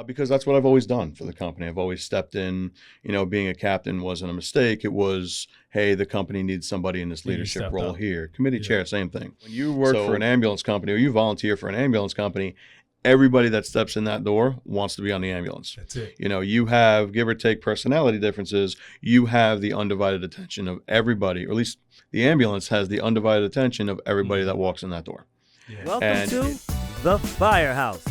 Because that's what I've always done for the company. I've always stepped in. Being a captain wasn't a mistake. It was, hey, the company needs somebody in this leadership role here. Committee chair, same thing. When you work for an ambulance company or you volunteer for an ambulance company, everybody that steps in that door wants to be on the ambulance. That's it. You have, give or take personality differences, you have the undivided attention of everybody, or at least the ambulance has the undivided attention of everybody that walks in that door. Yeah. Welcome to the Firehouse,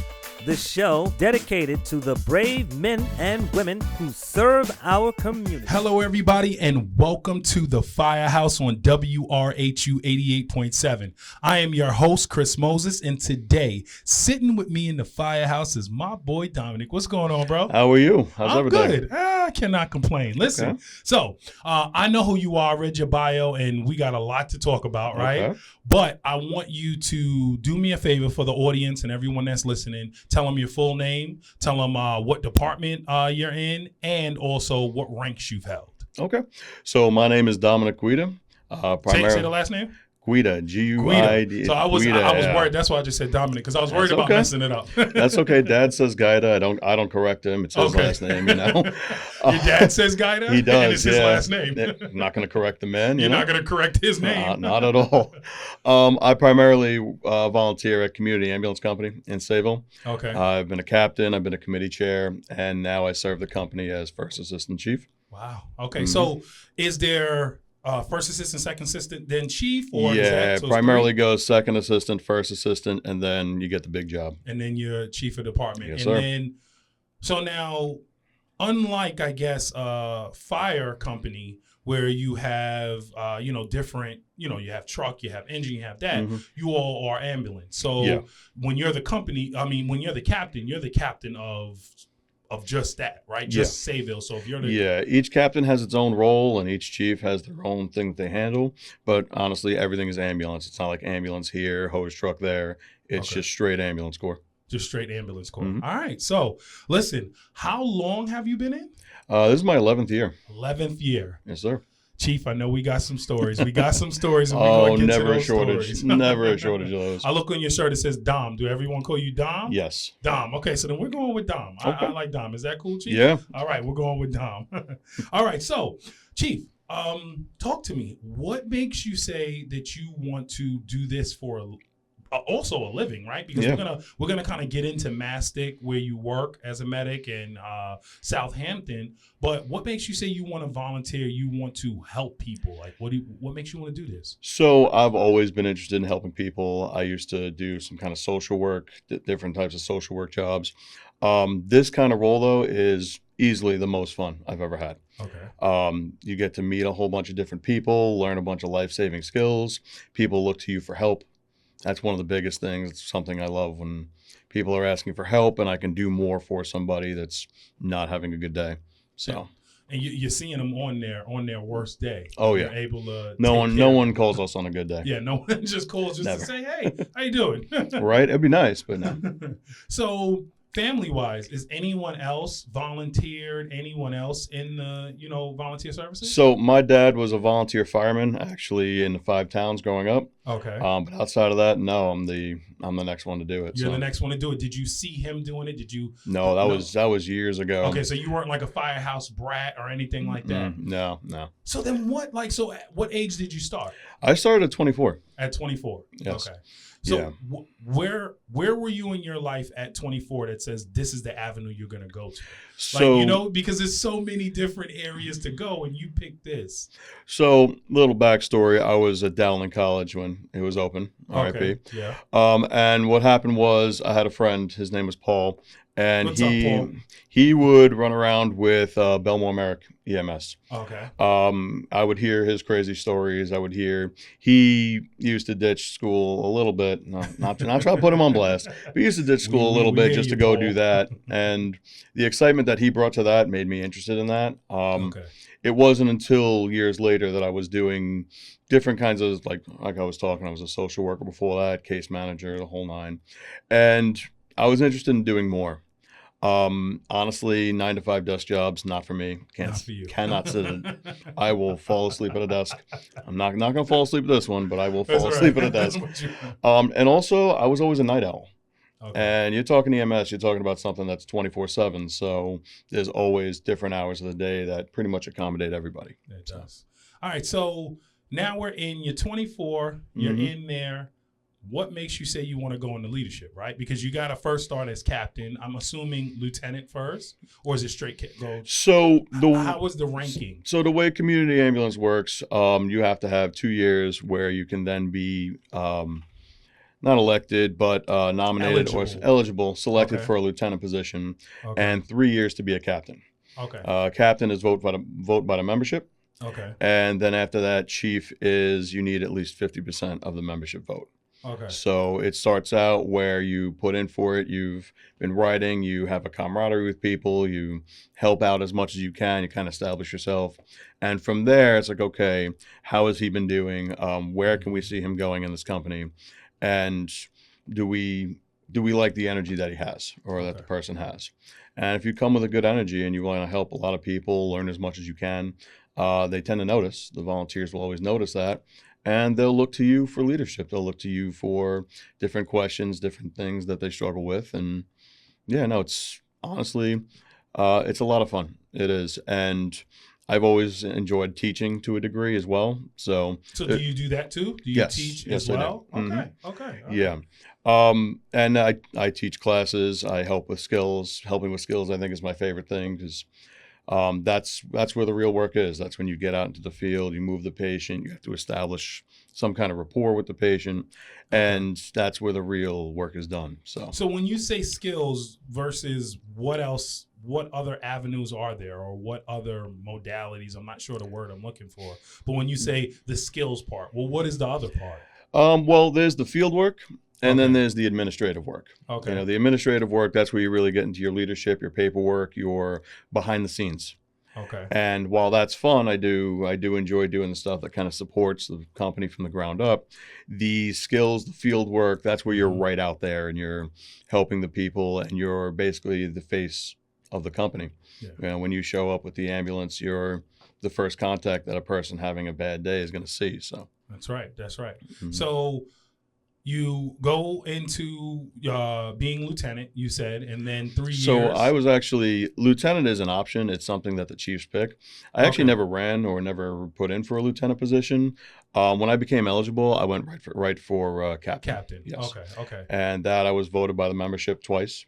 the show dedicated to the brave men and women who serve our community. Hello, everybody, and welcome to the Firehouse on WRHU 88.7. I am your host, Chris Moses, and today, sitting with me in the Firehouse is my boy, Dominic. What's going on, bro? How are you? How's everything? Good. I cannot complain. Listen, so I know who you are, read your bio, and we got a lot to talk about, right? Okay. But I want you to do me a favor for the audience and everyone that's listening. Tell them your full name, tell them what department you're in, and also what ranks you've held. Okay. So my name is Dominic Guida. Say the last name. Guida, G-U-I-D. So I was worried. That's why I just said Dominic, because I was worried about messing it up. That's okay. Dad says Guida. I don't correct him. It's his last name, Your dad says Guida? He does. And it's his last name. I'm not going to correct the man. You're not going to correct his name. Not at all. I primarily volunteer at Community Ambulance Company in Sayville. Okay. I've been a captain. I've been a committee chair, and now I serve the company as first assistant chief. Wow. Okay. So is there first assistant, second assistant, then chief? Or primarily goes second assistant, first assistant, and then you get the big job. And then you're chief of department. Yes, and sir. then, so now, unlike, I guess, fire company, where you have, different, you have truck, you have engine, you have that, you all are ambulance. So when you're the company, when you're the captain of just that, right? Just Sayville. So if you're each captain has its own role and each chief has their own thing that they handle. But honestly, everything is ambulance. It's not like ambulance here, hose truck there. It's just straight ambulance corps. Just straight ambulance corps. All right. So listen, how long have you been in? This is my 11th year. 11th year. Yes, sir. Chief, I know we got some stories. And we're going to get never to those a shortage. stories. Never a shortage of those. I look on your shirt, it says Dom. Do everyone call you Dom? Yes. Dom. Okay, so then we're going with Dom. Okay. I like Dom. Is that cool, Chief? Yeah. All right, we're going with Dom. All right, so, Chief, talk to me. What makes you say that you want to do this for also a living, right? Because we're gonna kind of get into Mastic, where you work as a medic, in Southampton. But what makes you say you want to volunteer? You want to help people? Like, what makes you want to do this? So I've always been interested in helping people. I used to do some kind of social work, different types of social work jobs. This kind of role, though, is easily the most fun I've ever had. Okay. You get to meet a whole bunch of different people, learn a bunch of life-saving skills. People look to you for help. That's one of the biggest things. It's something I love when people are asking for help and I can do more for somebody that's not having a good day. So, and you're seeing them on their worst day. Oh You're yeah. able to. No one calls us on a good day. Yeah, no one just calls just to say, "Hey, how you doing?" Right? It'd be nice, but no. So, family-wise, is anyone else volunteered? Anyone else in the volunteer services? So my dad was a volunteer fireman, actually, in the 5 towns growing up. Okay. But outside of that, no, I'm the next one to do it. You're the next one to do it. Did you see him doing it? Did you? No, that was years ago. Okay, so you weren't like a Firehouse brat or anything like that. No. So then what? So at what age did you start? I started at 24. At 24. Yes. Okay. So where were you in your life at 24 that says this is the avenue you're going to go to? So, because there's so many different areas to go and you picked this. So little backstory, I was at Dowling College when it was open, RIP. Okay. Yeah. And what happened was I had a friend, his name was Paul, and What's up, Paul? he would run around with Belmore Merrick EMS. Okay. I would hear his crazy stories. I would hear he used to ditch school a little bit. No, not trying to put him on blast, but he used to ditch school a little bit just to go do that. And the excitement that he brought to that made me interested in that. Okay. It wasn't until years later that I was doing different kinds of, like I was talking, I was a social worker before that, case manager, the whole nine. And I was interested in doing more. Honestly, 9-to-5 desk jobs, not for me. Not for you. Cannot sit in. I will fall asleep at a desk. I'm not going to fall asleep at this one, but I will fall That's asleep right. at a desk. And also, I was always a night owl. Okay. And you're talking EMS, you're talking about something that's 24/7. So there's always different hours of the day that pretty much accommodate everybody. It does. All right. So now we're in, you're 24, you're in there. What makes you say you want to go into leadership, right? Because you got to first start as captain. I'm assuming lieutenant first, or is it straight go? So how was the ranking? So the way community ambulance works, you have to have 2 years where you can then be not elected, but nominated or eligible, selected for a lieutenant position, and 3 years to be a captain. Okay. Captain is vote by the membership. Okay. And then after that, chief is you need at least 50% of the membership vote. Okay. So it starts out where you put in for it. You've been writing. You have a camaraderie with people. You help out as much as you can. You kind of establish yourself. And from there, it's like, okay, how has he been doing? Where can we see him going in this company? And do we like the energy that he has or that the person has? And if you come with a good energy and you want to help a lot of people, learn as much as you can, they tend to notice. The volunteers will always notice that. And they'll look to you for leadership. They'll look to you for different questions, different things that they struggle with. And yeah, no, it's honestly, it's a lot of fun. It is. And I've always enjoyed teaching to a degree as well. So do you do that too? Do you teach as well? Okay. Okay. Yeah. And I teach classes. I help with skills. Helping with skills, I think, is my favorite thing because that's where the real work is. That's when you get out into the field, you move the patient, you have to establish some kind of rapport with the patient, and that's where the real work is done. So when you say skills versus what else, what other avenues are there or what other modalities? I'm not sure the word I'm looking for, but when you say the skills part, well, what is the other part? Well, there's the field work. And then there's the administrative work. Okay. You know, the administrative work, that's where you really get into your leadership, your paperwork, your behind the scenes. Okay. And while that's fun, I do enjoy doing the stuff that kind of supports the company from the ground up. The skills, the field work, that's where you're right out there and you're helping the people and you're basically the face of the company. Yeah. You know, when you show up with the ambulance, you're the first contact that a person having a bad day is going to see. So that's right. That's right. Mm-hmm. So you go into being lieutenant, you said, and then 3 years. So I was actually, lieutenant is an option. It's something that the chiefs pick. I actually never ran or never put in for a lieutenant position. When I became eligible, I went right for captain. Captain. Yes. Okay. And that I was voted by the membership twice.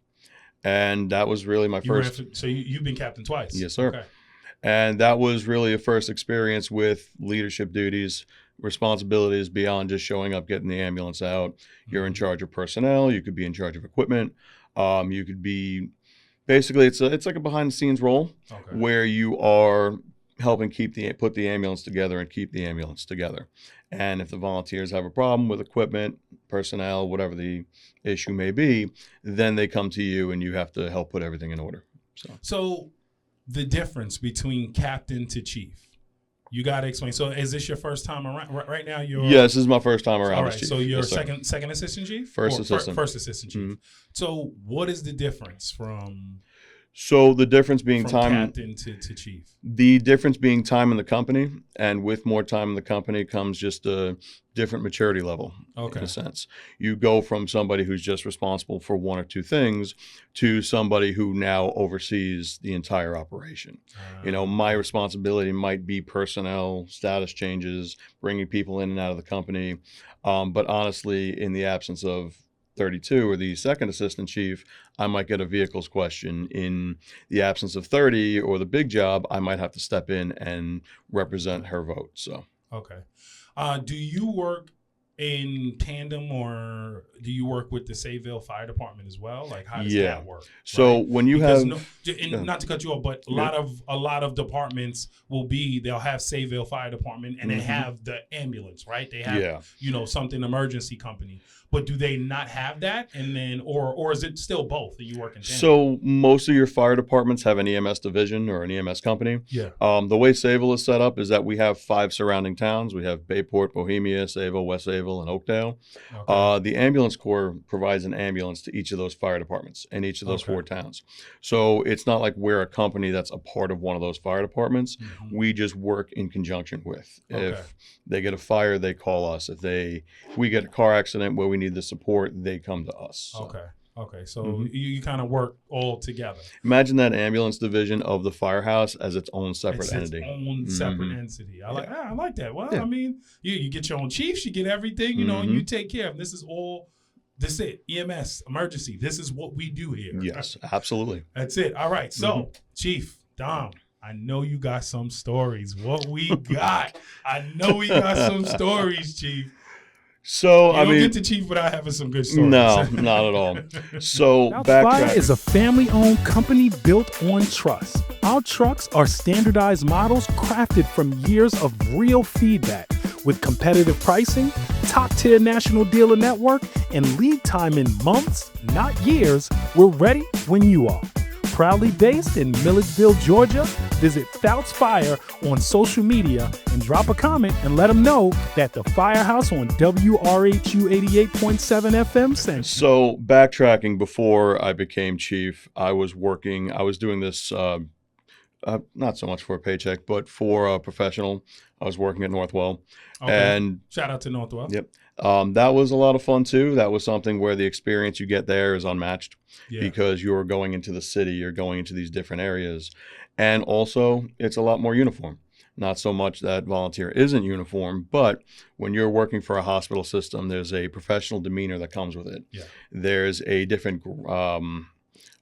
And that was really my first. So you've been captain twice? Yes, sir. Okay. And that was really a first experience with leadership duties, responsibilities beyond just showing up, getting the ambulance out. You're in charge of personnel. You could be in charge of equipment. You could be, basically, it's like a behind the scenes role where you are helping put the ambulance together and keep the ambulance together. And if the volunteers have a problem with equipment, personnel, whatever the issue may be, then they come to you and you have to help put everything in order. So the difference between captain to chief. You got to explain. So is this your first time around? Right now you're... Yes, this is my first time around. All right, as chief. so you're yes, second assistant chief? First assistant. First assistant chief. Mm-hmm. So what is the difference from... So the difference being time... captain to chief. The difference being time in the company, and with more time in the company comes just a different maturity level, in a sense. You go from somebody who's just responsible for one or two things to somebody who now oversees the entire operation. You know, my responsibility might be personnel, status changes, bringing people in and out of the company. But honestly, in the absence of 32 or the second assistant chief, I might get a vehicles question. In the absence of 30 or the big job, I might have to step in and represent her vote. So do you work in tandem or do you work with the Sayville Fire Department as well? Like how does that work? So when you have not to cut you off, but a lot of departments they'll have Sayville Fire Department and they have the ambulance, right? They have something emergency company. But do they not have that? And then, or is it still both that you work in tandem? So most of your fire departments have an EMS division or an EMS company. Yeah. The way Sayville is set up is that we have 5 surrounding towns. We have Bayport, Bohemia, Sayville, West Sayville, and Oakdale. The ambulance corps provides an ambulance to each of those fire departments in each of those 4 towns. So it's not like we're a company that's a part of one of those fire departments. Mm-hmm. We just work in conjunction with. If they get a fire, they call us. If we get a car accident where we need the support, they come to us. So. Okay, so you kind of work all together. Imagine that ambulance division of the Firehouse as its own separate entity. Its own separate entity. I like that. Well, Yeah. I mean, you get your own chiefs, you get everything, you know, and you take care of them. This is it. EMS, emergency. This is what we do here. Yes, absolutely. That's it. All right. So, Chief Dom, I know you got some stories. What we got? I know we got some stories, Chief. So, you don't get to Chief without having some good stories. No, not at all. So, Fire is a family-owned company built on trust. Our trucks are standardized models crafted from years of real feedback with competitive pricing, top-tier national dealer network, and lead time in months, not years. We're ready when you are. Proudly based in Milledgeville, Georgia, visit Fouts Fire on social media and drop a comment and let them know that the Firehouse on WRHU 88.7 FM sent you. So backtracking, before I became chief, I was doing this, not so much for a paycheck, but for a professional. I was working at Northwell. Okay. And shout out to Northwell. Yep. That was a lot of fun too. That was something where the experience you get there is unmatched because you're going into the city, you're going into these different areas. And also it's a lot more uniform. Not so much that volunteer isn't uniform, but when you're working for a hospital system, there's a professional demeanor that comes with it. Yeah. There's a different, what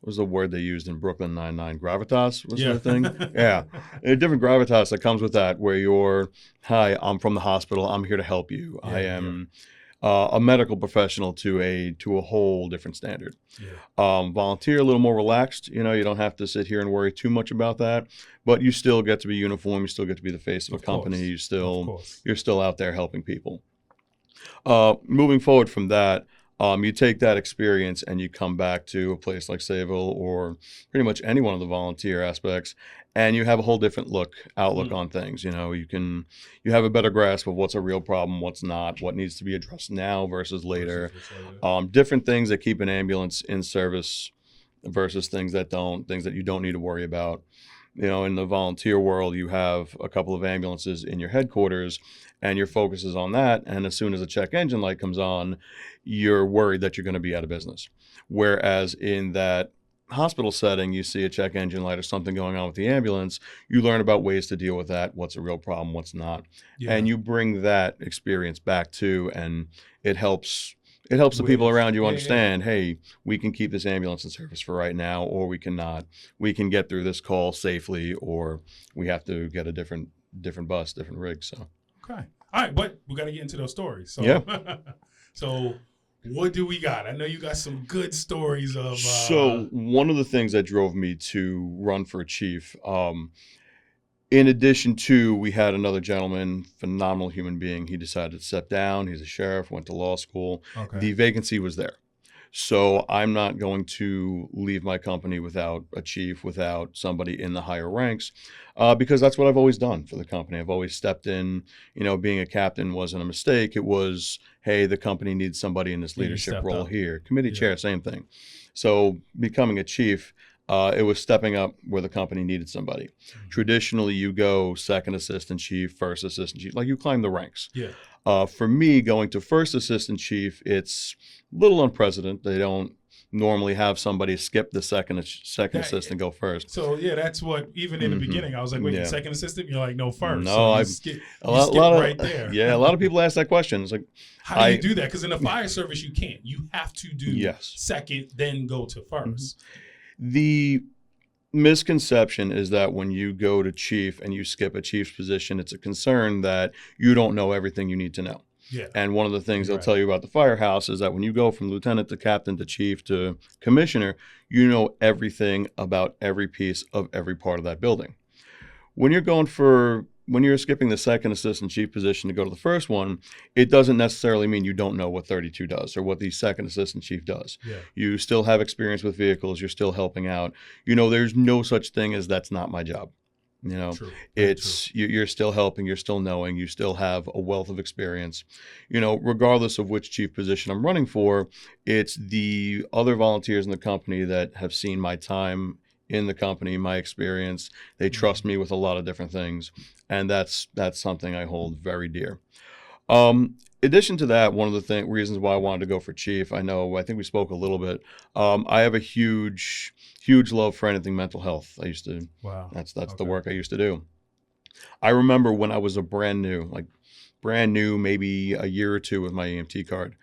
was the word they used in Brooklyn Nine-Nine? Gravitas was the thing? Yeah. A different gravitas that comes with that, where you're, hi, I'm from the hospital. I'm here to help you. I am a medical professional to a whole different standard. Yeah. Volunteer, a little more relaxed. You know, you don't have to sit here and worry too much about that, but you still get to be uniform. You still get to be the face of a company. You're still out there helping people. Moving forward from that, you take that experience and you come back to a place like Sayville or pretty much any one of the volunteer aspects, and you have a whole different outlook on things. You know, you have a better grasp of what's a real problem, what's not, what needs to be addressed now versus later. Different things that keep an ambulance in service versus things that don't, things that you don't need to worry about. You know, in the volunteer world, you have a couple of ambulances in your headquarters and your focus is on that. And as soon as a check engine light comes on, you're worried that you're going to be out of business. Whereas in that hospital setting, you see a check engine light or something going on with the ambulance, you learn about ways to deal with that, what's a real problem, what's not. Yeah. And you bring that experience back too, and it helps the people around you understand, hey, we can keep this ambulance in service for right now, or we cannot. We can get through this call safely, or we have to get a different bus, different rig. So okay. All right, but we got to get into those stories. So, yeah. So what do we got? I know you got some good stories of. So one of the things that drove me to run for chief, in addition to, we had another gentleman, phenomenal human being. He decided to step down. He's a sheriff, went to law school. Okay. The vacancy was there. So I'm not going to leave my company without a chief, without somebody in the higher ranks, because that's what I've always done for the company. I've always stepped in. You know, being a captain wasn't a mistake. It was, hey, the company needs somebody in this leadership role here. Committee chair, same thing. So becoming a chief, it was stepping up where the company needed somebody. Mm-hmm. Traditionally, you go second assistant chief, first assistant chief, like you climb the ranks. Yeah. For me, going to first assistant chief, it's a little unprecedented. They don't normally have somebody skip the second assistant, go first. So yeah, that's what, even in the beginning, I was like, wait, second assistant? You're like, no, first. No, so skip right there. Yeah, a lot of people ask that question. It's like, how do you do that? Because in the fire service, you can't. You have to do second, then go to first. Mm-hmm. The misconception is that when you go to chief and you skip a chief's position, it's a concern that you don't know everything you need to know. Yeah. And one of the things they'll tell you about the Firehouse is that when you go from lieutenant to captain to chief to commissioner, you know everything about every piece of every part of that building. When you're skipping the second assistant chief position to go to the first one, it doesn't necessarily mean you don't know what 32 does or what the second assistant chief does. Yeah. You still have experience with vehicles. You're still helping out. You know, there's no such thing as that's not my job. You know, you're still helping, you're still knowing, you still have a wealth of experience. You know, regardless of which chief position I'm running for, it's the other volunteers in the company that have seen my time in the company, my experience. They trust me with a lot of different things, and that's something I hold very dear. addition to that, one of the reasons why I wanted to go for chief, I think we spoke a little bit. I have a huge love for anything mental health. Wow. That's the work I used to do. I remember when I was brand new, maybe a year or two with my EMT card.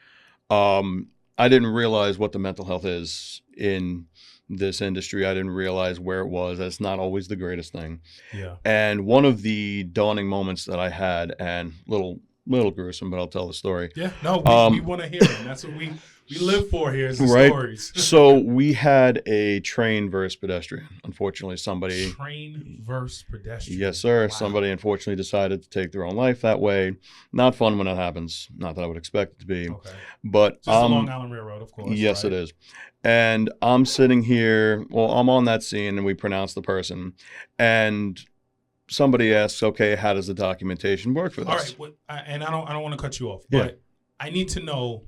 I didn't realize what the mental health is in this industry. I didn't realize where it was. That's not always the greatest thing. Yeah. And one of the dawning moments that I had, and little gruesome, but I'll tell the story. Yeah. No, we want to hear them. That's what we live for here is the stories. So we had a train versus pedestrian. Unfortunately, somebody... Train versus pedestrian. Yes, sir. Wow. Somebody unfortunately decided to take their own life that way. Not fun when that happens. Not that I would expect it to be. Okay. But just the Long Island Railroad, of course. Yes, right? it is. And I'm sitting here, I'm on that scene, and we pronounce the person. And somebody asks, okay, how does the documentation work for this? All right. And I don't want to cut you off, Yeah. but I need to know.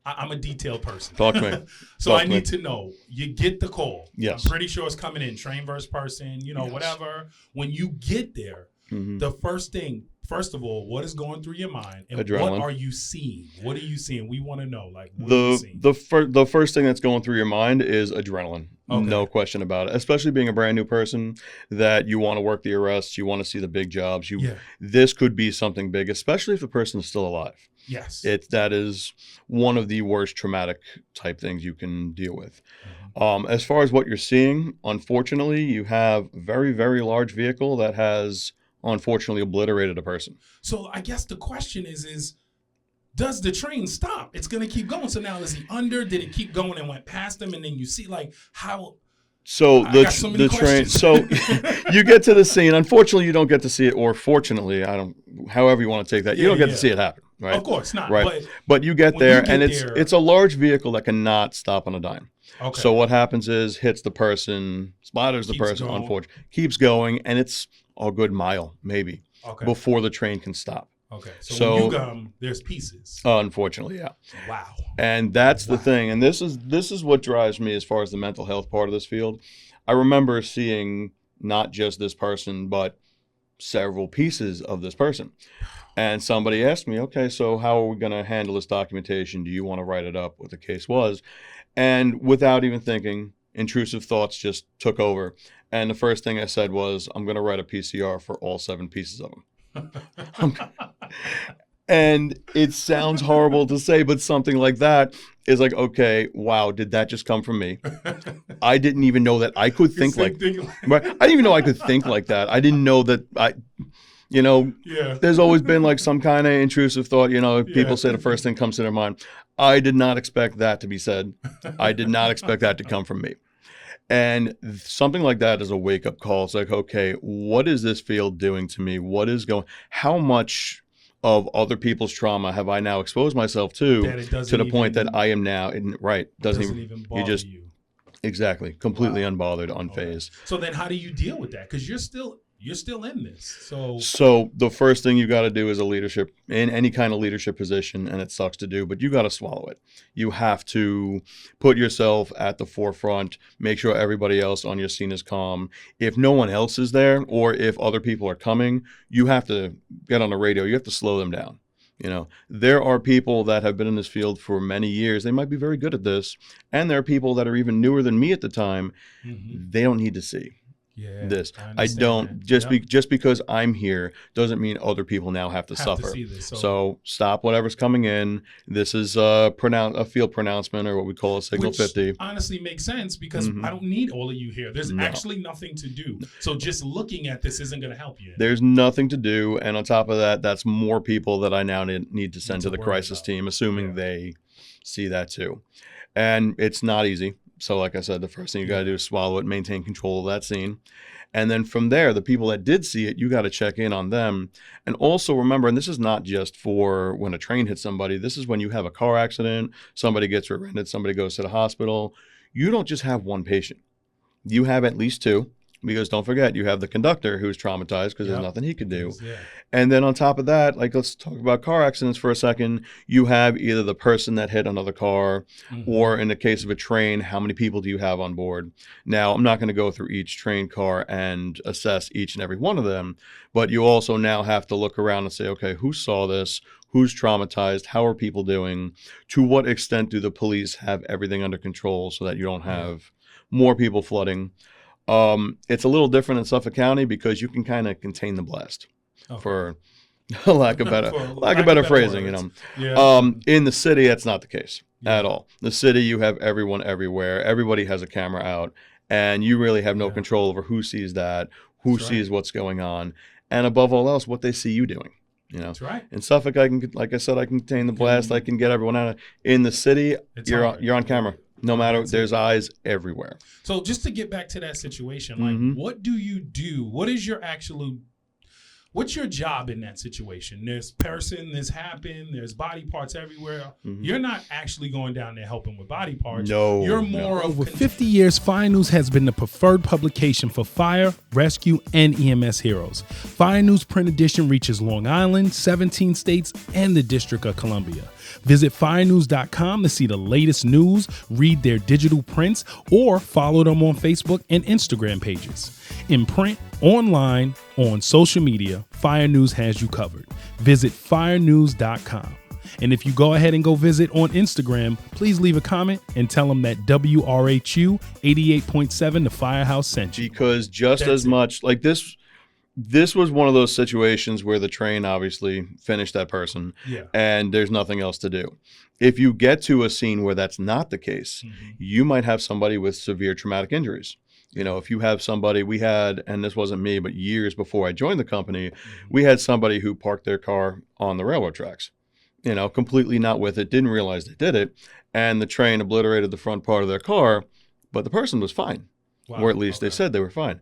I'm a detailed person. Talk to me. So I need to know. You get the call. Yes. I'm pretty sure it's coming in. Train versus person, Yes. whatever. When you get there, the first of all, what is going through your mind? And Adrenaline. what are you seeing? What are you seeing? We want to know. Like, what are you seeing? The first thing that's going through your mind is adrenaline. Okay. No question about it. Especially being a brand new person, that you want to work the arrests, you want to see the big jobs. This could be something big, especially if the person is still alive. Yes. That is one of the worst traumatic type things you can deal with. Mm-hmm. As far as what you're seeing, unfortunately, you have a very, very large vehicle that has unfortunately obliterated a person. So I guess the question is does the train stop? It's going to keep going. So now is he under? Did it keep going and went past him? And then you see like how... So I got so many train. questions. So you get to the scene. Unfortunately, you don't get to see it, or fortunately, however you want to take that, you don't get to see it happen. Right? Of course not. Right. But you get there, and it's a large vehicle that cannot stop on a dime. Okay. So what happens is hits the person, splatters the person, unfortunately, keeps going, and it's a good mile maybe before the train can stop. Okay. So when you come, there's pieces. Unfortunately, yeah. Wow. And that's the thing. And this is what drives me as far as the mental health part of this field. I remember seeing not just this person, but several pieces of this person. And somebody asked me, okay, so how are we going to handle this documentation? Do you want to write it up, what the case was? And without even thinking, intrusive thoughts just took over. And the first thing I said was, I'm going to write a PCR for all 7 pieces of them. And it sounds horrible to say, but something like that is like, okay, wow, did that just come from me? I didn't even know that I could think like right? I didn't even know I could think like that. I didn't know that there's always been like some kind of intrusive thought, people say the first thing comes to their mind. I did not expect that to be said. I did not expect that to come from me. And something like that is a wake-up call. It's like, okay, what is this field doing to me? How much of other people's trauma have I now exposed myself to the point that I am now, doesn't even bother you. Exactly, completely unbothered, unfazed. Okay. So then how do you deal with that? Because you're still in this. So the first thing you got to do is in any kind of leadership position, and it sucks to do, but you got to swallow it. You have to put yourself at the forefront, make sure everybody else on your scene is calm. If no one else is there, or if other people are coming, you have to get on the radio. You have to slow them down. There are people that have been in this field for many years. They might be very good at this. And there are people that are even newer than me at the time. Mm-hmm. They don't need to see. This I don't that. Just because I'm here doesn't mean other people now have to suffer. See this, so stop whatever's coming in. This is a field pronouncement, or what we call a signal. Which 50. Honestly makes sense because I don't need all of you here. There's actually nothing to do. So just looking at this isn't going to help you. There's nothing to do, and on top of that, that's more people that I now need to send to the crisis team, assuming they see that too. And it's not easy. So like I said, the first thing you got to do is swallow it, maintain control of that scene. And then from there, the people that did see it, you got to check in on them. And also remember, and this is not just for when a train hits somebody, this is when you have a car accident, somebody gets rear-ended, somebody goes to the hospital. You don't just have one patient. You have at least 2, Because don't forget, you have the conductor who's traumatized because there's nothing he could do. Yeah. And then on top of that, like, let's talk about car accidents for a second. You have either the person that hit another car, or in the case of a train, how many people do you have on board? Now, I'm not going to go through each train car and assess each and every one of them, but you also now have to look around and say, okay, who saw this? Who's traumatized? How are people doing? To what extent do the police have everything under control so that you don't have more people flooding? It's a little different in Suffolk County because you can kind of contain the blast, for lack of better phrasing, you know. Yeah. In the city, that's not the case at all. The city, you have everyone everywhere. Everybody has a camera out, and you really have no control over who sees that, who sees what's going on, and above all else, what they see you doing. You know, That's right. in Suffolk, like I said, I can contain the blast. I can get everyone out. In the city, you're on camera. No matter, there's eyes everywhere. So just to get back to that situation, like, what do you do? What's your job in that situation? There's happened, there's body parts everywhere. You're not actually going down there helping with body parts. No. You're more of... Over 50 years, Fire News has been the preferred publication for fire, rescue, and EMS heroes. Fire News print edition reaches Long Island, 17 states, and the District of Columbia. Visit firenews.com to see the latest news, read their digital prints, or follow them on Facebook and Instagram pages. In print, online, on social media, Fire News has you covered. Visit firenews.com. And if you go ahead and go visit on Instagram, please leave a comment and tell them that WRHU 88.7 the Firehouse sent you. Because as much, like this was one of those situations where the train obviously finished that person, and there's nothing else to do. If you get to a scene where that's not the case, you might have somebody with severe traumatic injuries. You know, if you have somebody, we had, and this wasn't me, but years before I joined the company, we had somebody who parked their car on the railroad tracks, you know, completely not with it, didn't realize they did it, and the train obliterated the front part of their car, but the person was fine. Wow. Or at least they said they were fine.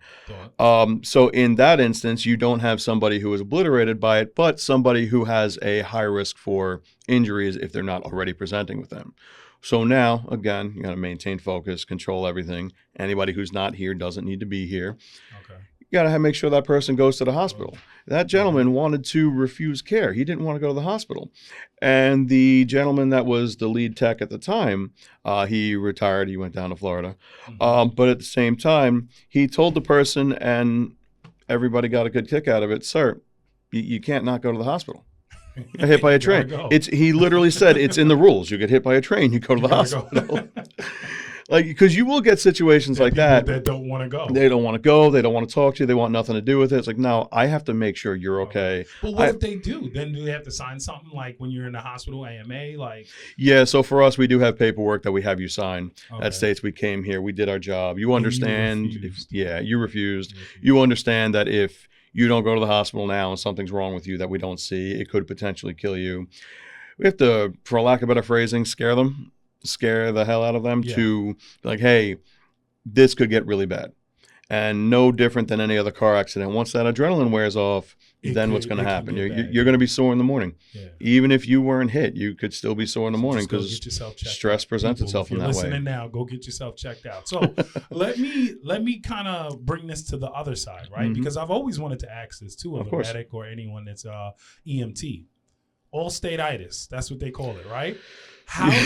So in that instance, you don't have somebody who is obliterated by it, but somebody who has a high risk for injuries if they're not already presenting with them. So now, again, you got to maintain focus, control everything. Anybody who's not here doesn't need to be here. You got to make sure that person goes to the hospital. That gentleman wanted to refuse care. He didn't want to go to the hospital. And the gentleman that was the lead tech at the time, he retired. He went down to Florida. But at the same time, he told the person, and everybody got a good kick out of it, sir, you can't not go to the hospital. Get hit by a train. He literally said it's in the rules. You get hit by a train, you go to the hospital. Like, because you will get situations like that. That don't want to go. They don't want to go. They don't want to talk to you. They want nothing to do with it. It's like, no, I have to make sure you're okay. But what if they do? Then do they have to sign something like when you're in the hospital, AMA? Like, yeah. So for us, we do have paperwork that we have you sign that states we came here, we did our job. You understand? You refused. You understand that if you don't go to the hospital now and something's wrong with you that we don't see, it could potentially kill you. We have to, for lack of better phrasing, scare the hell out of them to like, hey, this could get really bad. And no different than any other car accident. Once that adrenaline wears off, then what's going to happen? You're going to be sore in the morning. Even if you weren't hit, you could still be sore in the morning because stress presents itself in that way. If you're listening now, go get yourself checked out. So let me kind of bring this to the other side, right? Because I've always wanted to ask this too, of a medic or anyone that's EMT. All-state-itis, that's what they call it, right? How do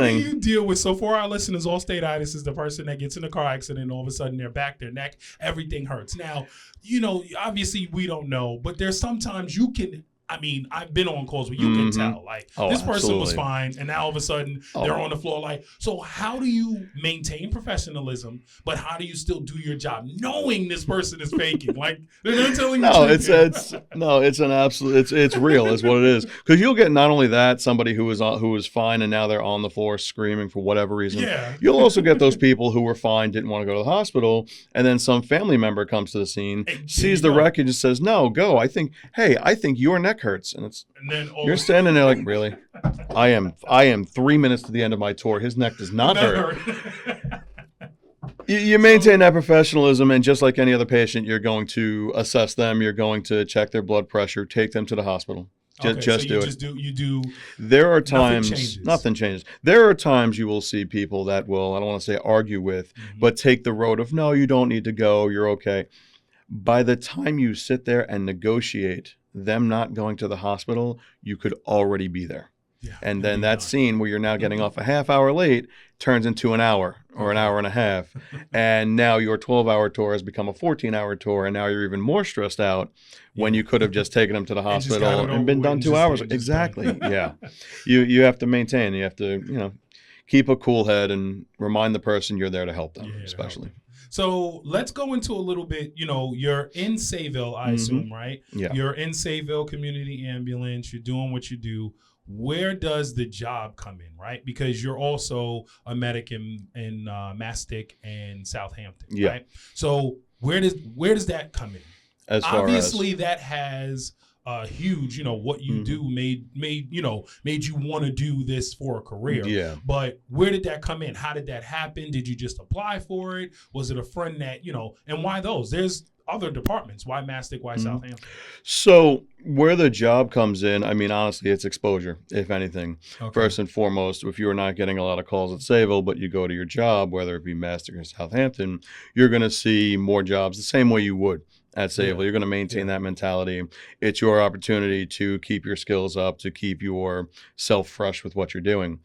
you deal with, so for our listeners, all-state-itis is the person that gets in a car accident and all of a sudden their back, their neck, everything hurts. Now, you know, obviously we don't know, but there's sometimes you can, I mean, I've been on calls where you can tell, like, this person was fine, and now all of a sudden they're on the floor. Like, so how do you maintain professionalism, but how do you still do your job knowing this person is faking? Like, they're not telling you. It's real, is what it is. Because you'll get not only that, somebody who was fine and now they're on the floor screaming for whatever reason. Yeah. You'll also get those people who were fine, didn't want to go to the hospital, and then some family member comes to the scene, sees the wreckage, and says, "No, go. I think your neck hurts," and you're standing there like, really? I am 3 minutes to the end of my tour. His neck does not hurt. You maintain that professionalism, and just like any other patient, you're going to assess them. You're going to check their blood pressure, take them to the hospital. Just do it. You do. There are times nothing changes. There are times you will see people that will, I don't want to say argue with, but take the road of, no, you don't need to go. You're okay. By the time you sit there and negotiate them not going to the hospital, you could already be there. Yeah, and then that scene where you're now getting off a half hour late turns into an hour or an hour and a half. And now your 12-hour tour has become a 14-hour tour. And now you're even more stressed out when you could have just taken them to the hospital and been done 2 hours. Exactly. Yeah. You have to maintain. You have to, keep a cool head and remind the person you're there to help them, especially. So let's go into a little bit, you're in Sayville, I assume, right? Yeah. You're in Sayville Community Ambulance. You're doing what you do. Where does the job come in, right? Because you're also a medic in Mastic and Southampton, right? So where does that come in? Obviously, that has a huge, what you do made you want to do this for a career. Yeah. But where did that come in? How did that happen? Did you just apply for it? Was it a friend that, and why those? There's other departments. Why Mastic? Why Southampton? So where the job comes in, I mean, honestly, it's exposure, if anything. Okay. First and foremost, if you're not getting a lot of calls at Sayville, but you go to your job, whether it be Mastic or Southampton, you're going to see more jobs the same way you would at Sayville. Yeah. You're going to maintain that mentality. It's your opportunity to keep your skills up, to keep yourself fresh with what you're doing.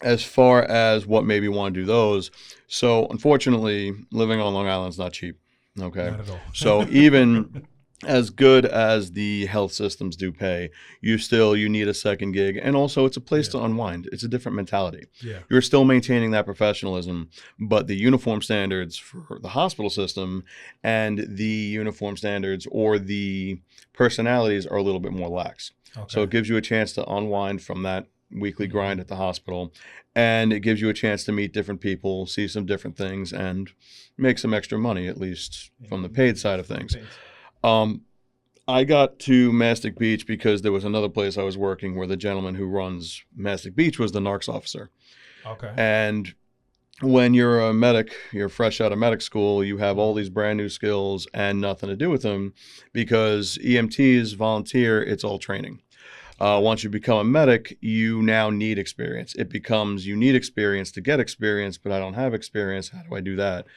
As far as what made me want to do those, so unfortunately, living on Long Island is not cheap. Okay. Not at all. So even as good as the health systems do pay, you need a second gig. And also it's a place to unwind. It's a different mentality. Yeah. You're still maintaining that professionalism, but the uniform standards for the hospital system and the uniform standards or the personalities are a little bit more lax. Okay. So it gives you a chance to unwind from that weekly grind at the hospital, and it gives you a chance to meet different people, see some different things, and make some extra money, at least from the paid side of things. I got to Mastic Beach because there was another place I was working where the gentleman who runs Mastic Beach was the narcs officer. Okay. And when you're a medic, you're fresh out of medic school, you have all these brand new skills and nothing to do with them because EMTs, volunteer, it's all training. Once you become a medic, you now need experience. It becomes you need experience to get experience, but I don't have experience. How do I do that?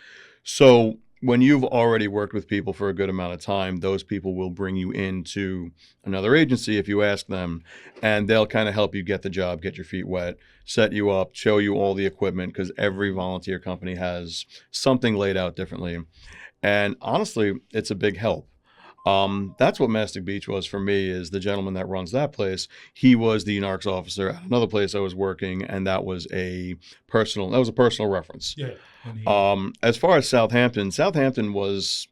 So when you've already worked with people for a good amount of time, those people will bring you into another agency if you ask them, and they'll kind of help you get the job, get your feet wet, set you up, show you all the equipment, because every volunteer company has something laid out differently. And honestly, it's a big help. That's what Mastic Beach was for me, is the gentleman that runs that place. He was the narcs officer at another place I was working, and that was a personal reference. Yeah. As far as Southampton was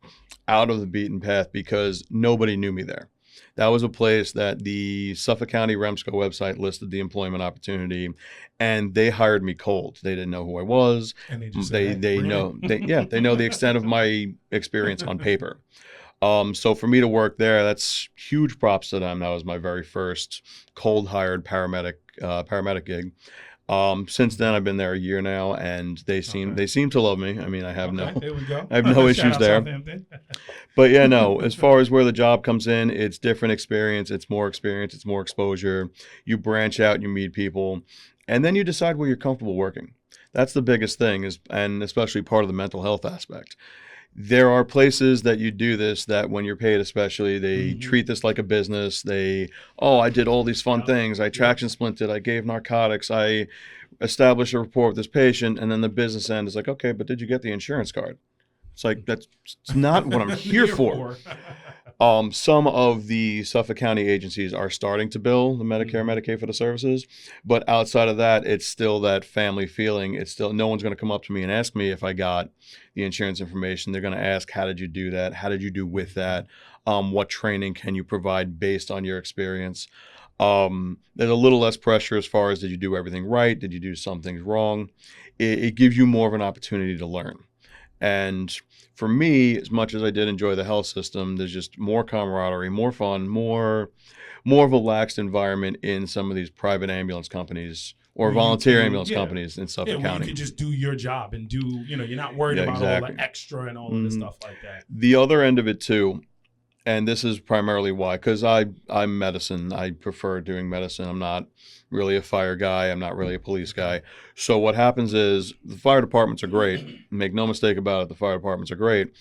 out of the beaten path because nobody knew me there. That was a place that the Suffolk County REMSCO website listed the employment opportunity, and they hired me cold. They didn't know who I was. And they just they know the extent of my experience on paper. So for me to work there, that's huge props to them. That was my very first cold hired paramedic gig. Since then, I've been there a year now, and they seem to love me. I mean, I have no issues there. But yeah, no, as far as where the job comes in, it's different experience, it's more exposure. You branch out, you meet people, and then you decide where you're comfortable working. That's the biggest thing, and especially part of the mental health aspect. There are places that you do this that when you're paid especially, they treat this like a business. I did all these fun things. I traction splinted. I gave narcotics. I established a rapport with this patient. And then the business end is like, okay, but did you get the insurance card? It's like, that's not what I'm here for. Some of the Suffolk County agencies are starting to bill the Medicare, Medicaid for the services, but outside of that, it's still that family feeling. It's still, no one's going to come up to me and ask me if I got the insurance information. They're going to ask, how did you do that? How did you do with that? What training can you provide based on your experience? There's a little less pressure as far as, did you do everything right? Did you do some things wrong? It gives you more of an opportunity to learn. And for me, as much as I did enjoy the health system, there's just more camaraderie, more fun, more of a laxed environment in some of these private ambulance companies or volunteer ambulance companies in Suffolk County. You can just do your job and do, you're not worried about all the extra and all of the stuff like that. The other end of it too, And this is primarily why, because I'm medicine. I prefer doing medicine. I'm not really a fire guy. I'm not really a police guy. So what happens is the fire departments are great. Make no mistake about it. The fire departments are great.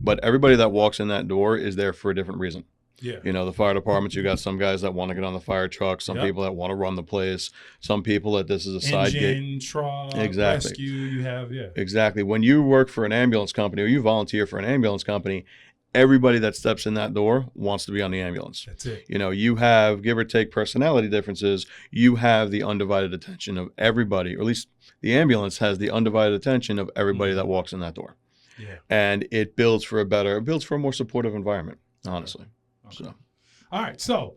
But everybody that walks in that door is there for a different reason. Yeah. You know, the fire departments, you got some guys that want to get on the fire truck, some people that want to run the place, some people that this is a side gig. Engine, truck, Exactly. rescue, you have, Exactly. When you work for an ambulance company or you volunteer for an ambulance company, everybody that steps in that door wants to be on the ambulance. That's it. You know, you have, give or take personality differences, you have the undivided attention of everybody, or at least the ambulance has the undivided attention of everybody that walks in that door. Yeah. And it builds for a more supportive environment, honestly. Okay. So. All right. So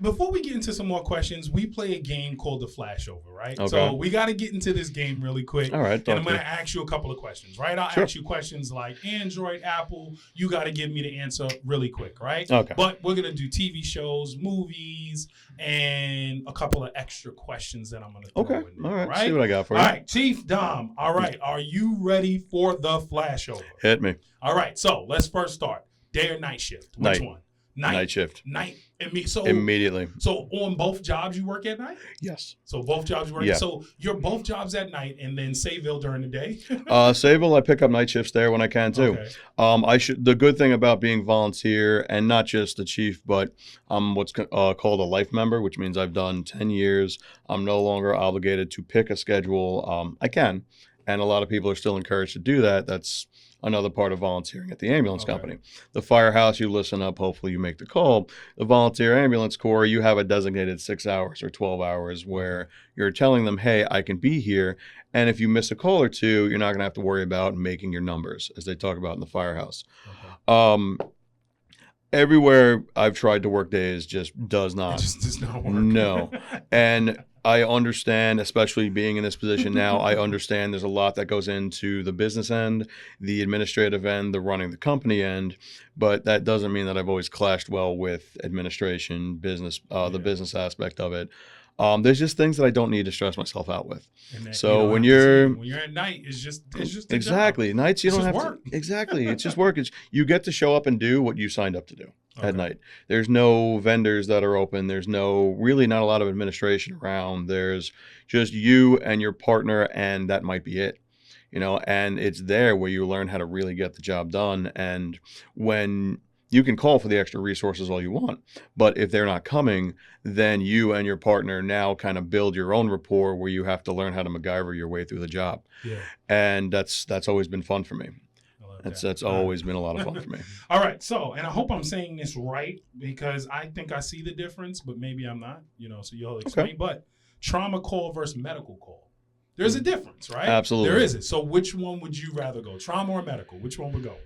before we get into some more questions, we play a game called the Flashover, right? Okay. So we got to get into this game really quick. All right. And I'm going to ask you a couple of questions, right? I'll ask you questions like Android, Apple. You got to give me the answer really quick, right? Okay. But we're going to do TV shows, movies, and a couple of extra questions that I'm going to throw in there, all right. right? See what I got for you. All right, Chief Dom. All right. Are you ready for the Flashover? Hit me. All right. So let's first start. Day or night shift? Which one? Night shift. Night. So immediately. So on both jobs you work at night? Yes. So both jobs you work. Yeah. So you're both jobs at night, and then Sayville during the day. Sayville, I pick up night shifts there when I can too. Okay. The good thing about being volunteer and not just the chief, but I'm what's called a life member, which means I've done 10 years. I'm no longer obligated to pick a schedule. I can, and a lot of people are still encouraged to do that. That's another part of volunteering at the ambulance company. The Firehouse, you listen up, hopefully you make the call. The volunteer ambulance corps, you have a designated 6 hours or 12 hours where you're telling them, hey, I can be here. And if you miss a call or two, you're not going to have to worry about making your numbers, as they talk about in the Firehouse. Okay. Everywhere I've tried to work days just does not. It just does not work. No. And I understand, especially being in this position now, I understand there's a lot that goes into the business end, the administrative end, the running the company end, but that doesn't mean that I've always clashed well with administration, business, the business aspect of it. There's just things that I don't need to stress myself out with. So when you're at night, it's just exactly nights, you don't have work. to exactly. It's just work. You get to show up and do what you signed up to do at night. There's no vendors that are open. There's really not a lot of administration around. There's just you and your partner, and that might be it. You know, and it's there where you learn how to really get the job done. And when you can call for the extra resources all you want, but if they're not coming, then you and your partner now kind of build your own rapport where you have to learn how to MacGyver your way through the job. Yeah. And that's always been fun for me. That's always been a lot of fun for me. All right. So, and I hope I'm saying this right, because I think I see the difference, but maybe I'm not, so you'll explain. Okay. But trauma call versus medical call. There's a difference, right? Absolutely. There is it. So which one would you rather go? Trauma or medical? Which one would go?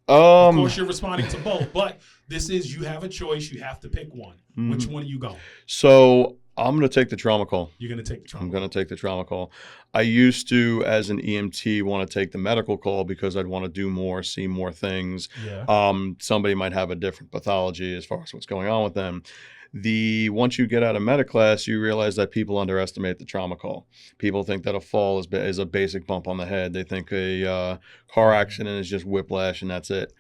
Of course, you're responding to both, but this is, you have a choice. You have to pick one. Mm-hmm. Which one are you going? So I'm going to take the trauma call. You're going to take the trauma call? I'm going to take the trauma call. I used to, as an EMT, want to take the medical call because I'd want to do more, see more things. Yeah. Somebody might have a different pathology as far as what's going on with them. Once you get out of medic class, you realize that people underestimate the trauma call. People think that a fall is a basic bump on the head. They think a car accident is just whiplash and that's it.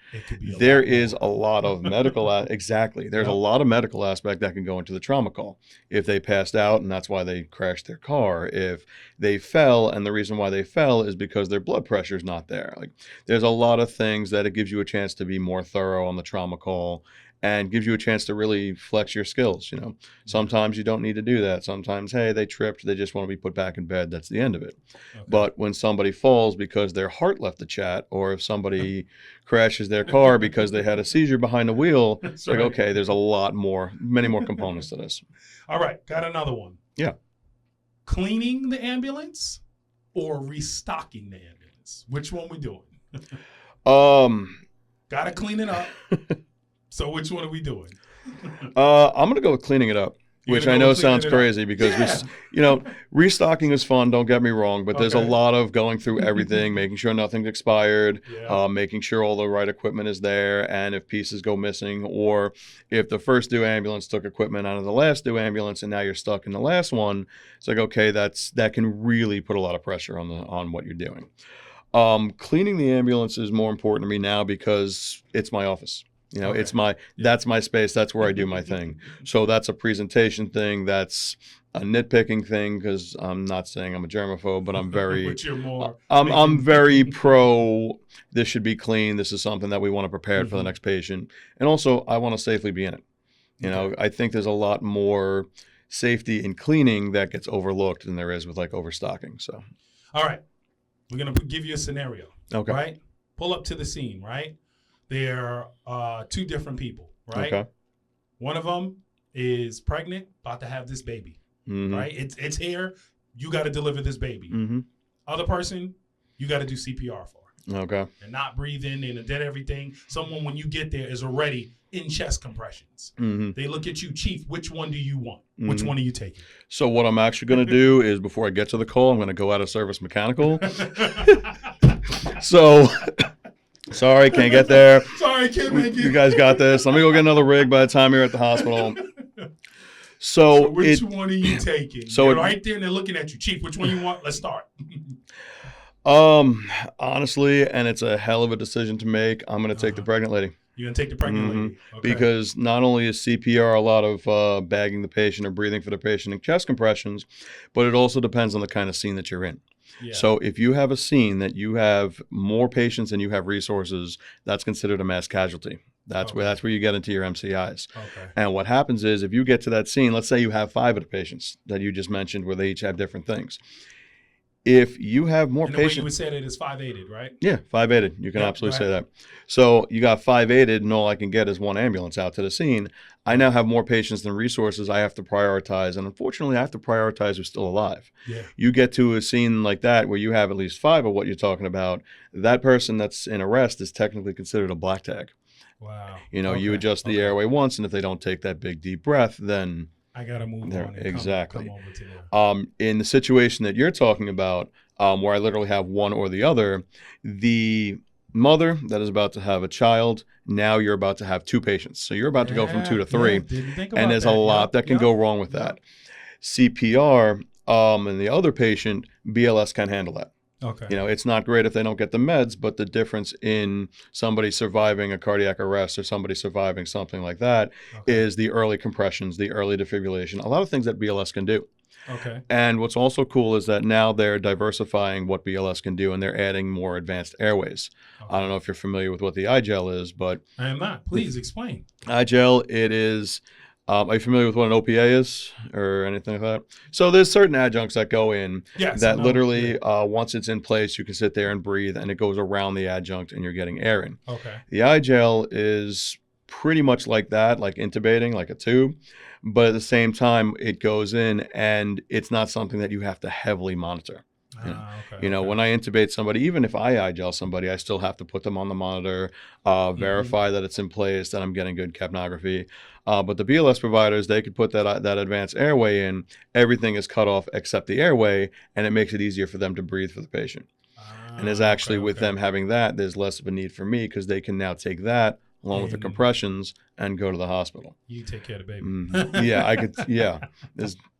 There is a lot of medical exactly. There's a lot of medical aspect that can go into the trauma call. If they passed out and that's why they crashed their car, if they fell and the reason why they fell is because their blood pressure is not there. Like, there's a lot of things that it gives you a chance to be more thorough on the trauma call and gives you a chance to really flex your skills. Sometimes you don't need to do that. Sometimes, hey, they tripped, they just want to be put back in bed. That's the end of it. Okay. But when somebody falls because their heart left the chat, or if somebody crashes their car because they had a seizure behind the wheel, it's like, okay, there's many more components to this. All right, got another one. Yeah. Cleaning the ambulance or restocking the ambulance? Which one we doing? Gotta clean it up. So which one are we doing? I'm going to go with cleaning it up, which I know sounds crazy because, restocking is fun. Don't get me wrong, but there's a lot of going through everything, making sure nothing's expired, making sure all the right equipment is there. And if pieces go missing, or if the first due ambulance took equipment out of the last due ambulance and now you're stuck in the last one, it's like, okay, that can really put a lot of pressure on what you're doing. Cleaning the ambulance is more important to me now because it's my office. You know, that's my space. That's where I do my thing. So that's a presentation thing. That's a nitpicking thing, because I'm not saying I'm a germaphobe, but I'm very, but you're more I'm very pro. This should be clean. This is something that we want to prepare for the next patient, and also I want to safely be in it. You know, I think there's a lot more safety in cleaning that gets overlooked than there is with like overstocking. So, all right, we're gonna give you a scenario. Okay. Right. Pull up to the scene. Right. There are two different people. Right. Okay. One of them is pregnant, about to have this baby. Right. It's here. You got to deliver this baby. Other person, you got to do CPR for. Okay. And not breathing and did everything. Someone, when you get there, is already in chest compressions. They look at you, Chief, which one do you want? Which one are you taking? So what I'm actually going to do is, before I get to the call, I'm going to go out of service mechanical. So, sorry, can't get there. Sorry, can't make it. You guys got this. Let me go get another rig by the time you're at the hospital. So which one are you taking? So you're right there and they're looking at you. Chief, which one you want? Let's start. Honestly, and it's a hell of a decision to make, I'm going to take the pregnant lady. You're going to take the pregnant lady? Okay. Because not only is CPR a lot of bagging the patient or breathing for the patient and chest compressions, but it also depends on the kind of scene that you're in. Yeah. So if you have a scene that you have more patients than you have resources, that's considered a mass casualty. That's where you get into your MCIs. Okay. And what happens is, if you get to that scene, let's say you have 5 of the patients that you just mentioned where they each have different things. If you have more patients, the way you would say that is 5-aided, right? Yeah, 5-aided. You can absolutely say that. So you got 5-aided, and all I can get is one ambulance out to the scene. I now have more patients than resources. I have to prioritize, and unfortunately, I have to prioritize who's still alive. Yeah. You get to a scene like that where you have at least 5 of what you're talking about. That person that's in arrest is technically considered a black tag. Wow. You know, you adjust the airway once, and if they don't take that big deep breath, then I gotta move on. And exactly. Come over to there. In the situation that you're talking about, where I literally have one or the other, the mother that is about to have a child, now you're about to have 2 patients. So you're about to go from 2 to 3, and there's a lot that can go wrong with that. CPR and the other patient, BLS can handle that. Okay. You know, it's not great if they don't get the meds, but the difference in somebody surviving a cardiac arrest or somebody surviving something like that is the early compressions, the early defibrillation, a lot of things that BLS can do. Okay. And what's also cool is that now they're diversifying what BLS can do, and they're adding more advanced airways. I don't know if you're familiar with what the iGel is, but I am not. Please explain. iGel, it is. Are you familiar with what an OPA is or anything like that? So there's certain adjuncts that go in that literally, once it's in place, you can sit there and breathe, and it goes around the adjunct, and you're getting air in. Okay. The iGel is pretty much like that, like intubating, like a tube. But at the same time, it goes in, and it's not something that you have to heavily monitor. You know, when I intubate somebody, even if I iGel somebody, I still have to put them on the monitor, verify that it's in place, that I'm getting good capnography. But the BLS providers, they could put that advanced airway in. Everything is cut off except the airway, and it makes it easier for them to breathe for the patient. And there's actually, with them having that, there's less of a need for me, because they can now take that along with the compressions and go to the hospital. You take care of the baby. Yeah, I could. Yeah.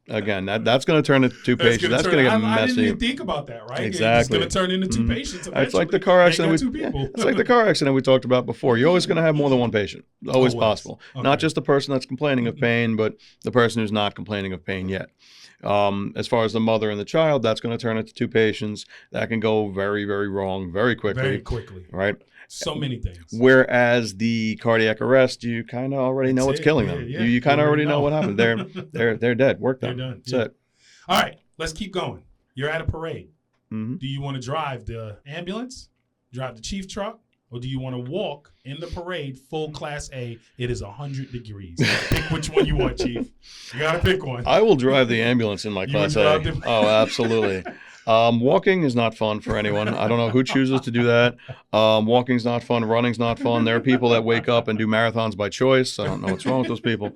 Again, that's going to turn into 2 patients. That's going to get messy. I didn't even think about that, right? Exactly. It's going to turn into 2 patients. It's like the car accident. It's like the car accident we talked about before. You're always going to have more than one patient. Always possible. Okay. Not just the person that's complaining of pain, but the person who's not complaining of pain yet. As far as the mother and the child, that's going to turn into 2 patients. That can go very, very wrong very quickly. Very quickly. Right? So many things. Whereas the cardiac arrest, you kind of already know what's killing them. Yeah. You kind of already know what happened. They're dead. Work done. They're done. That's it. All right, let's keep going. You're at a parade. Do you want to drive the ambulance, drive the chief truck, or do you want to walk in the parade full Class A? It is 100 degrees. Pick which one you want, Chief. You got to pick one. I will drive the ambulance in my Class A. Oh, absolutely. Walking is not fun for anyone. I don't know who chooses to do that. Walking's not fun. Running's not fun. There are people that wake up and do marathons by choice. I don't know what's wrong with those people.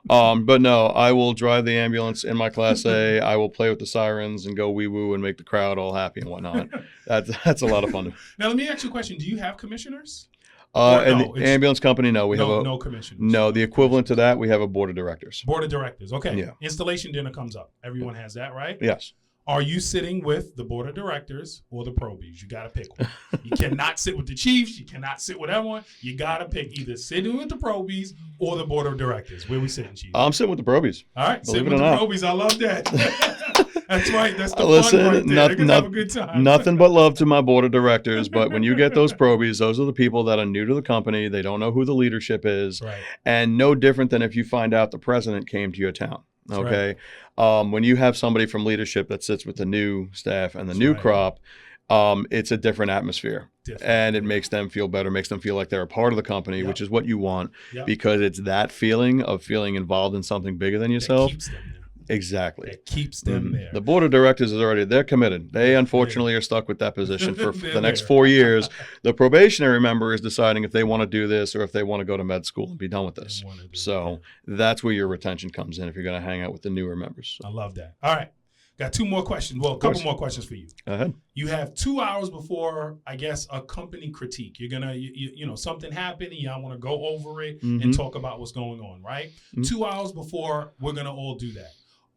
But no, I will drive the ambulance in my Class A. I will play with the sirens and go wee-woo and make the crowd all happy and whatnot. That's a lot of fun. Now, let me ask you a question. Do you have commissioners? And the ambulance company, no. We have no commissioners. No, the equivalent to that, we have a board of directors. Board of directors. Okay. Yeah. Installation dinner comes up. Everyone has that, right? Yes. Are you sitting with the board of directors or the probies? You got to pick one. You cannot sit with the chiefs. You cannot sit with everyone. You got to pick either sitting with the probies or the board of directors. Where we sitting, chief? I'm sitting with the probies. All right, Believe sitting with the probies. I love that. That's right. That's the fun right there. They can have a good time. Nothing but love to my board of directors. But when you get those probies, those are the people that are new to the company. They don't know who the leadership is. Right. And no different than if you find out the president came to your town. Okay. Right. When you have somebody from leadership that sits with the new staff and the new crop, it's a different atmosphere. And it makes them feel better, makes them feel like they're a part of the company, which is what you want, because it's that feeling of feeling involved in something bigger than yourself. That keeps them there. Exactly. That keeps them there. The board of directors they're committed. They unfortunately are stuck with that position for the next 4 years. The probationary member is deciding if they want to do this or if they want to go to med school and be done with this. So that's where your retention comes in if you're going to hang out with the newer members. I love that. All right. Got 2 more questions. Well, a couple more questions for you. Go ahead. You have 2 hours before, I guess, a company critique. You're going to, you know, something happened and y'all want to go over it and talk about what's going on, right? 2 hours before, we're going to all do that.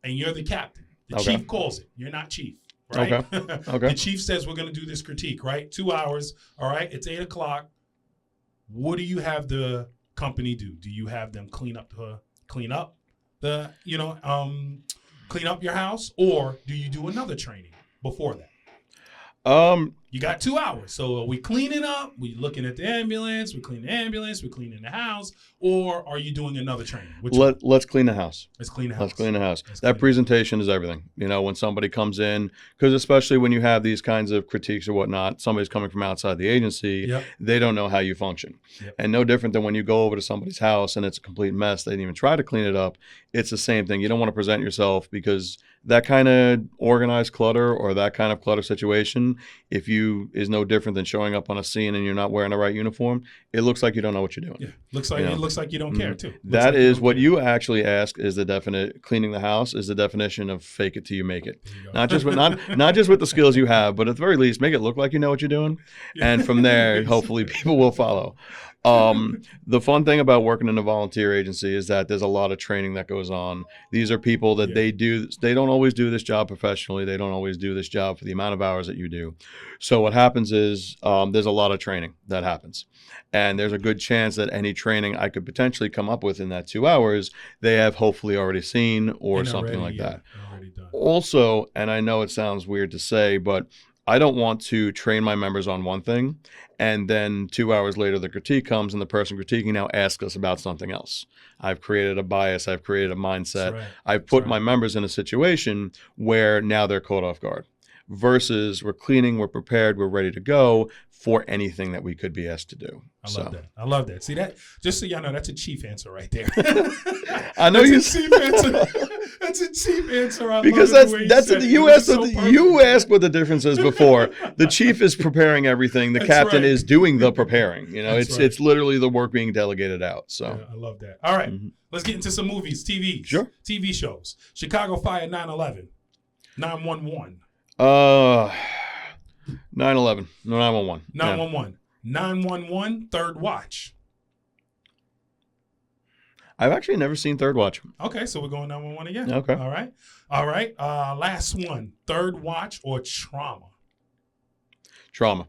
And you're the captain. The chief calls it. You're not chief, right? Okay. The chief says we're going to do this critique, right? 2 hours. All right. It's 8 o'clock. What do you have the company do? Do you have them clean up your house, or do you do another training before that? You got 2 hours. So are we cleaning up? We looking at the ambulance? We clean the ambulance? We cleaning the house? Or are you doing another training? Let's clean the house. Let's clean the house. Let's clean the house. That presentation is everything. You know, when somebody comes in, because especially when you have these kinds of critiques or whatnot, somebody's coming from outside the agency, they don't know how you function. And no different than when you go over to somebody's house and it's a complete mess, they didn't even try to clean it up. It's the same thing. You don't want to present yourself, because that kind of organized clutter or that kind of clutter situation, is no different than showing up on a scene and you're not wearing the right uniform. It looks like you don't know what you're doing. Yeah, it looks like you don't care too. That is what you actually ask is the definite. Cleaning the house is the definition of fake it till you make it. Not just with not just with the skills you have, but at the very least, make it look like you know what you're doing, and from there, hopefully, people will follow. The fun thing about working in a volunteer agency is that there's a lot of training that goes on. These are people that they don't always do this job professionally. They don't always do this job for the amount of hours that you do. So what happens is there's a lot of training that happens. And there's a good chance that any training I could potentially come up with in that 2 hours, they have hopefully already seen or something like that. Also, and I know it sounds weird to say, but I don't want to train my members on one thing, and then 2 hours later the critique comes and the person critiquing now asks us about something else. I've created a bias. I've created a mindset. I've put my members in a situation where now they're caught off guard. Versus we're cleaning, we're prepared, we're ready to go for anything that we could be asked to do. I love that. See that? Just so y'all know, that's a chief answer right there. I know you. Chief answer. That's a cheap answer. Because you asked what the difference is before. The chief is preparing everything. The captain is doing the preparing. You know, it's literally the work being delegated out. So I love that. All right, let's get into some movies, TVs. Sure. TV shows. Chicago Fire 9/11, 911. 9/11. No, 911. 911. 911. Third Watch. I've actually never seen Third Watch. Okay, so we're going 911 again. Okay. All right. Last one. Third Watch or Trauma? Trauma.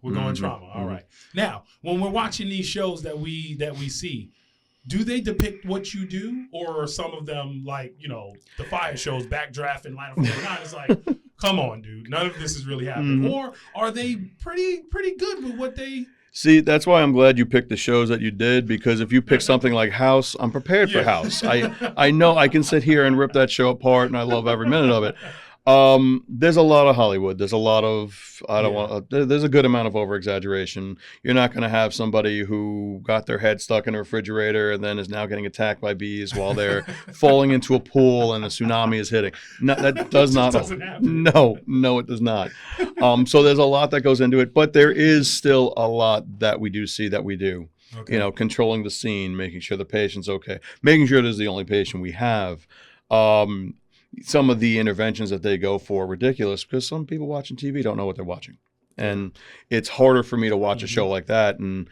We're going Trauma. All right. Now, when we're watching these shows that we see, do they depict what you do, or are some of them like, you know, the Fire shows, Backdraft and Line of 49? It's like, come on, dude. None of this is really happening. Or are they pretty good with what they... See, that's why I'm glad you picked the shows that you did, because if you pick something like House, I'm prepared for House. I know I can sit here and rip that show apart, and I love every minute of it. There's a lot of Hollywood. There's a lot of, there's a good amount of over-exaggeration. You're not going to have somebody who got their head stuck in a refrigerator and then is now getting attacked by bees while they're falling into a pool and a tsunami is hitting. No, that doesn't happen. No, it does not. So there's a lot that goes into it, but there is still a lot that we do see that we do. Okay. You know, controlling the scene, making sure the patient's okay, making sure it is the only patient we have. Some of the interventions that they go for are ridiculous because some people watching TV don't know what they're watching. And it's harder for me to watch a show like that. And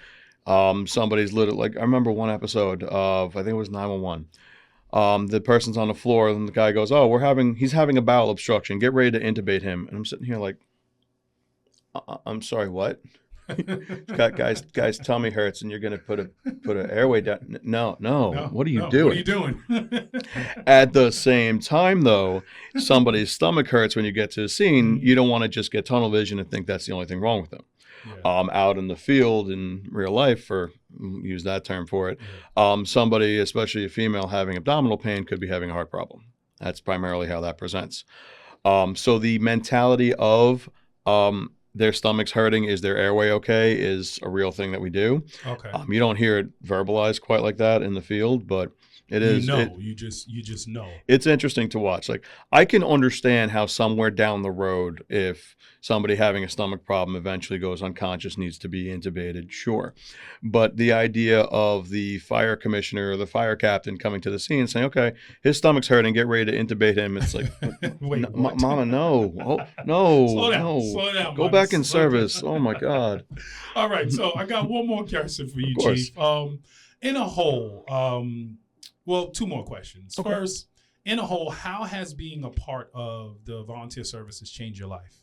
somebody's literally, like, I remember one episode of, I think it was 911. The person's on the floor, and the guy goes, "Oh, he's having a bowel obstruction. Get ready to intubate him." And I'm sitting here like, I'm sorry, what? Guy's tummy hurts, and you're gonna put an airway down. No. What are you doing? What are you doing? At the same time, though, somebody's stomach hurts when you get to the scene. You don't want to just get tunnel vision and think that's the only thing wrong with them. Yeah. Out in the field in real life, or use that term for it, somebody, especially a female, having abdominal pain could be having a heart problem. That's primarily how that presents. So the mentality of their stomach's hurting, is their airway okay, is a real thing that we do. Okay. You don't hear it verbalized quite like that in the field, but it is. You just know. It's interesting to watch. Like, I can understand how somewhere down the road, if somebody having a stomach problem eventually goes unconscious, needs to be intubated, sure. But the idea of the fire commissioner or the fire captain coming to the scene and saying, "Okay, his stomach's hurting, get ready to intubate him," it's like, Wait, Mama, no. Oh, no. Slow down. Go back in service. Oh, my God. All right, so I got one more question for you, Chief. In a whole, well, two more questions. Okay. First, in a whole, how has being a part of the volunteer services changed your life?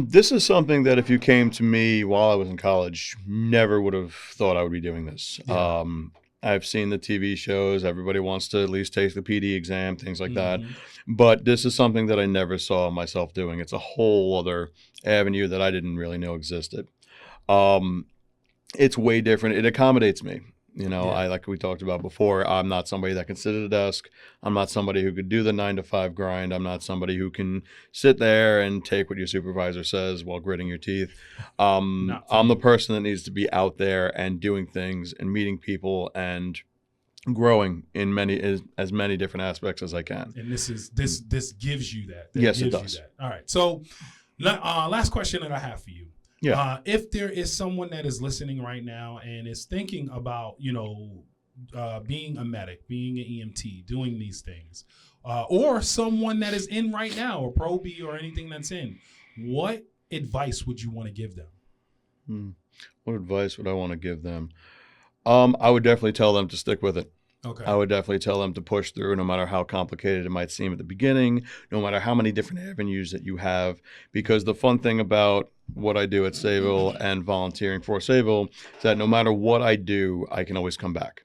This is something that if you came to me while I was in college, never would have thought I would be doing this. Yeah. I've seen the TV shows. Everybody wants to at least take the PD exam, things like that. But this is something that I never saw myself doing. It's a whole other avenue that I didn't really know existed. It's way different. It accommodates me. You know, I, like we talked about before, I'm not somebody that can sit at a desk. I'm not somebody who could do the 9-to-5 grind. I'm not somebody who can sit there and take what your supervisor says while gritting your teeth. I'm the person that needs to be out there and doing things and meeting people and growing in as many different aspects as I can. And this gives you that. Yes, it does. All right. So last question that I have for you. Yeah. If there is someone that is listening right now and is thinking about, being a medic, being an EMT, doing these things, or someone that is in right now, or Pro B or anything that's in, what advice would you want to give them? What advice would I want to give them? I would definitely tell them to stick with it. Okay. I would definitely tell them to push through, no matter how complicated it might seem at the beginning, no matter how many different avenues that you have, because the fun thing about what I do at Sayville and volunteering for Sayville is that no matter what I do, I can always come back.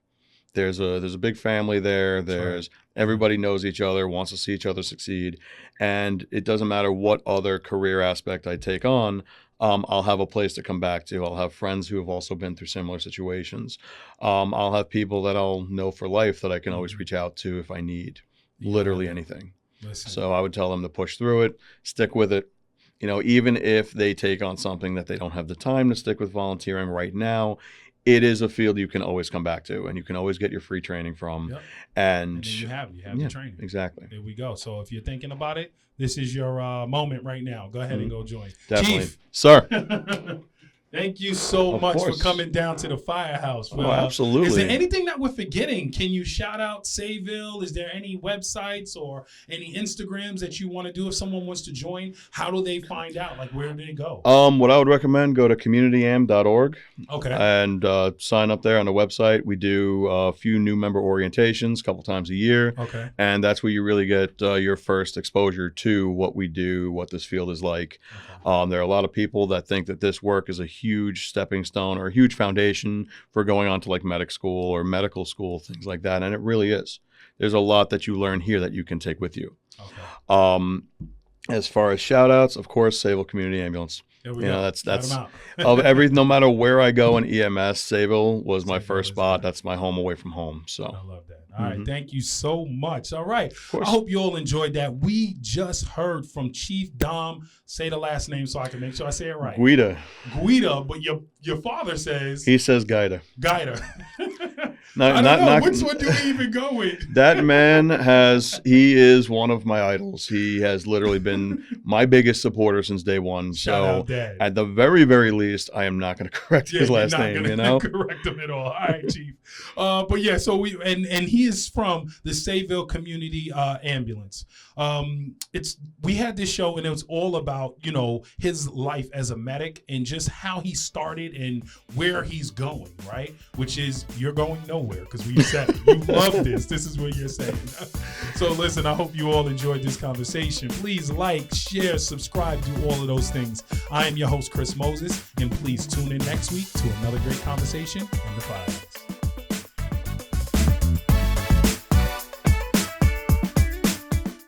There's a big family there. Everybody knows each other, wants to see each other succeed, and it doesn't matter what other career aspect I take on. I'll have a place to come back to. I'll have friends who have also been through similar situations. I'll have people that I'll know for life that I can always reach out to if I need literally anything. Listen. So I would tell them to push through it, stick with it. Even if they take on something that they don't have the time to stick with volunteering right now, it is a field you can always come back to, and you can always get your free training from. Yep. And then you have the training. Exactly. There we go. So if you're thinking about it, this is your moment right now. Go ahead and go join. Definitely. Chief. Sir. Thank you so much for coming down to the Firehouse. Absolutely. Is there anything that we're forgetting? Can you shout out Sayville? Is there any websites or any Instagrams that you want to do if someone wants to join? How do they find out? Like, where do they go? What I would recommend, go to communityam.org. Okay. And sign up there on the website. We do a few new member orientations a couple times a year. Okay. And that's where you really get your first exposure to what we do, what this field is like. Okay. There are a lot of people that think that this work is a huge stepping stone or a huge foundation for going on to like medic school or medical school, things like that. And it really is. There's a lot that you learn here that you can take with you. Okay. As far as shout outs, of course, Sayville Community Ambulance. That's no matter where I go in EMS, Sayville was my first spot. That's my home away from home. So I love that. All right. Thank you so much. All right. I hope you all enjoyed that. We just heard from Chief Dom. Say the last name so I can make sure I say it right. Guida, but your father says... He says Guida. I don't know. Which one do we even go with? That man he is one of my idols. He has literally been my biggest supporter since day one. Shout out, Dad. At the very, very least, I am not going to correct his last name. You're not going to correct him at all. All right, Chief. But yeah, so we he is from the Sayville Community Ambulance. We had this show and it was all about his life as a medic and just how he started and where he's going, right? Which is you're going nowhere. nowhere because we said it. You love this. This is what you're saying. So listen, I hope you all enjoyed this conversation. Please like, share, subscribe, do all of those things. I am your host, Chris Moses, and please tune in next week to another great conversation in the Firehouse.